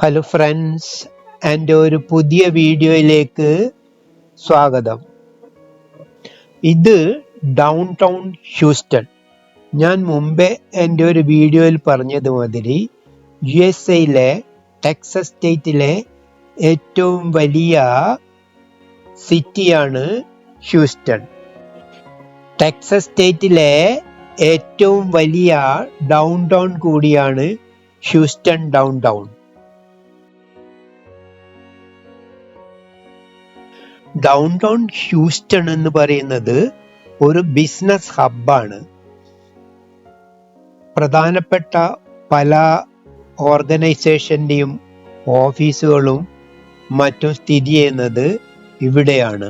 Hello friends, എൻ്റെ ഒരു പുതിയ വീഡിയോയിലേക്ക് സ്വാഗതം. ഇത് ഡൗൺ ടൗൺ ഹ്യൂസ്റ്റൺ. ഞാൻ മുമ്പേ എൻ്റെ ഒരു വീഡിയോയിൽ പറഞ്ഞതുമാതിരി USA ടെക്സസ് സ്റ്റേറ്റിലെ ഏറ്റവും വലിയ സിറ്റിയാണ് ഹ്യൂസ്റ്റൺ. ടെക്സസ് സ്റ്റേറ്റിലെ ഏറ്റവും വലിയ ഡൗൺ ടൗൺ കൂടിയാണ് Houston down town. Down town Houston എന്ന് പറയുന്നത് ഒരു ബിസിനസ് ഹബ്ബാണ്. പ്രധാനപ്പെട്ട പല ഓർഗനൈസേഷൻ്റെയും ഓഫീസുകളും മറ്റും സ്ഥിതി ചെയ്യുന്നത് ഇവിടെയാണ്.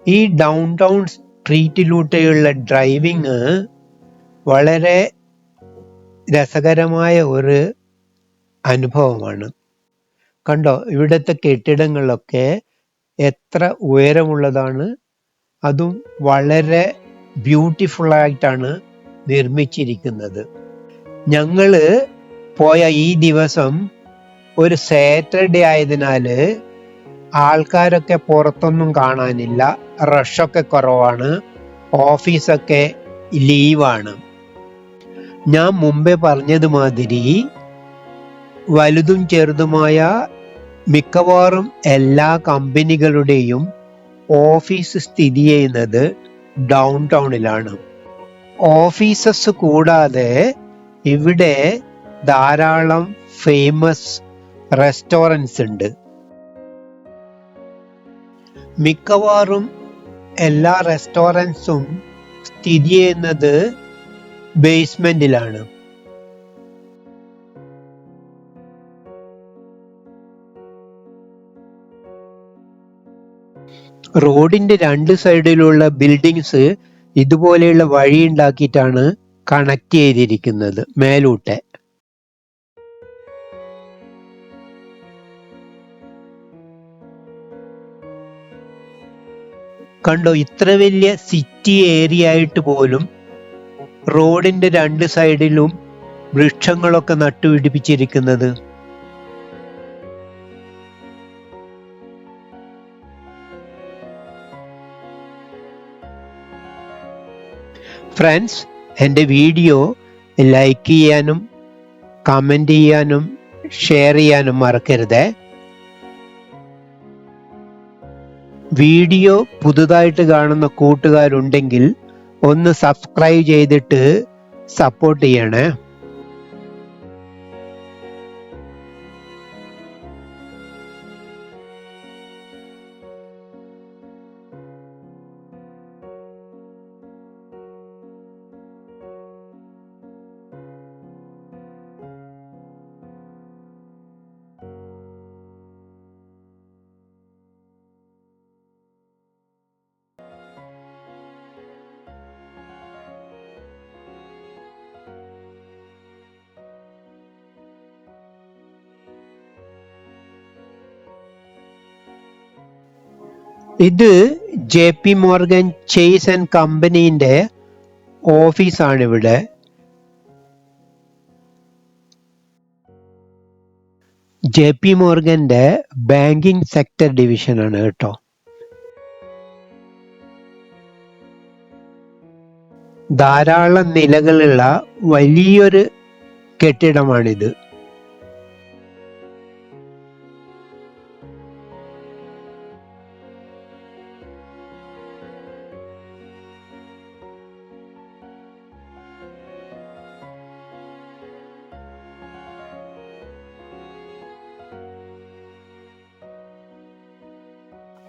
ഈ ഡൗൺ ടൗൺ സ്ട്രീറ്റിലൂടെയുള്ള ഡ്രൈവിങ് വളരെ രസകരമായ ഒരു അനുഭവമാണ്. കണ്ടോ, ഇവിടുത്തെ കെട്ടിടങ്ങളൊക്കെ എത്ര ഉയരമുള്ളതാണ്. അതും വളരെ ബ്യൂട്ടിഫുൾ ആയിട്ടാണ് നിർമ്മിച്ചിരിക്കുന്നത്. ഞങ്ങള് പോയ ഈ ദിവസം ഒരു സാറ്റർഡേ ആയതിനാല് ആൾക്കാരൊക്കെ പുറത്തൊന്നും കാണാനില്ല. റഷൊക്കെ കുറവാണ്. ഓഫീസൊക്കെ ലീവാണ്. ഞാൻ മുമ്പേ പറഞ്ഞതുമാതിരി വലുതും ചെറുതുമായ മിക്കവാറും എല്ലാ കമ്പനികളുടെയും ഓഫീസ് സ്ഥിതി ചെയ്യുന്നത് ഡൗൺ ടൗണിലാണ്. ഓഫീസസ് കൂടാതെ ഇവിടെ ധാരാളം ഫേമസ് റെസ്റ്റോറൻറ്റ്സ് ഉണ്ട്. മിക്കവാറും എല്ലാ റെസ്റ്റോറൻറ്റ്സും സ്ഥിതി ചെയ്യുന്നത് ബേസ്മെന്റിലാണ്. റോഡിന്റെ രണ്ട് സൈഡിലുള്ള ബിൽഡിങ്സ് ഇതുപോലെയുള്ള വഴി ഉണ്ടാക്കിയിട്ടാണ് കണക്ട് ചെയ്തിരിക്കുന്നത് മേലൂട്ടെ. കണ്ടോ, ഇത്ര വലിയ സിറ്റി ഏരിയ ആയിട്ട് പോലും റോഡിന്റെ രണ്ട് സൈഡിലും വൃക്ഷങ്ങളൊക്കെ നട്ടുപിടിപ്പിച്ചിരിക്കുന്നത്. ഫ്രണ്ട്സ്, എൻ്റെ വീഡിയോ ലൈക്ക് ചെയ്യാനും കമന്റ് ചെയ്യാനും ഷെയർ ചെയ്യാനും മറക്കരുത്. വീഡിയോ പുതുതായിട്ട് കാണുന്ന കൂട്ടുകാരുണ്ടെങ്കിൽ ഒന്ന് സബ്സ്ക്രൈബ് ചെയ്തിട്ട് സപ്പോർട്ട് ചെയ്യണേ. ഇത് JP മോർഗൻ ചേസ് ആൻഡ് കമ്പനീന്റെ ഓഫീസാണ് ഇവിടെ. JP മോർഗന്റെ ബാങ്കിങ് സെക്ടർ ഡിവിഷനാണ് കേട്ടോ. ധാരാളം നിലകളുള്ള വലിയൊരു കെട്ടിടമാണിത്.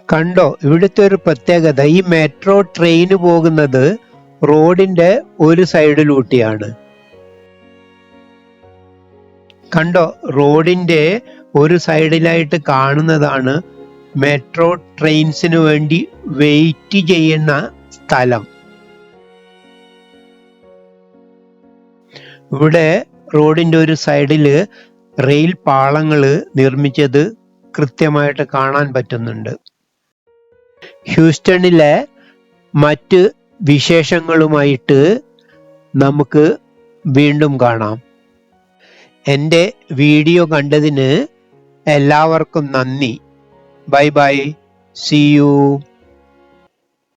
കണ്ടോ, ഇവിടുത്തെ ഒരു പ്രത്യേകത, ഈ മെട്രോ ട്രെയിൻ പോകുന്നത് റോഡിന്റെ ഒരു സൈഡിലൂട്ടിയാണ്. കണ്ടോ, റോഡിന്റെ ഒരു സൈഡിലായിട്ട് കാണുന്നതാണ് മെട്രോ ട്രെയിൻസിന് വേണ്ടി വെയിറ്റ് ചെയ്യുന്ന സ്ഥലം. ഇവിടെ റോഡിന്റെ ഒരു സൈഡില് റെയിൽ പാളങ്ങള് നിർമ്മിച്ചത് കൃത്യമായിട്ട് കാണാൻ പറ്റുന്നുണ്ട്. ഹ്യൂസ്റ്റണിലെ മറ്റ് വിശേഷങ്ങളുമായിട്ട് നമുക്ക് വീണ്ടും കാണാം. എൻ്റെ വീഡിയോ കണ്ടതിന് എല്ലാവർക്കും നന്ദി. Bye bye. See U.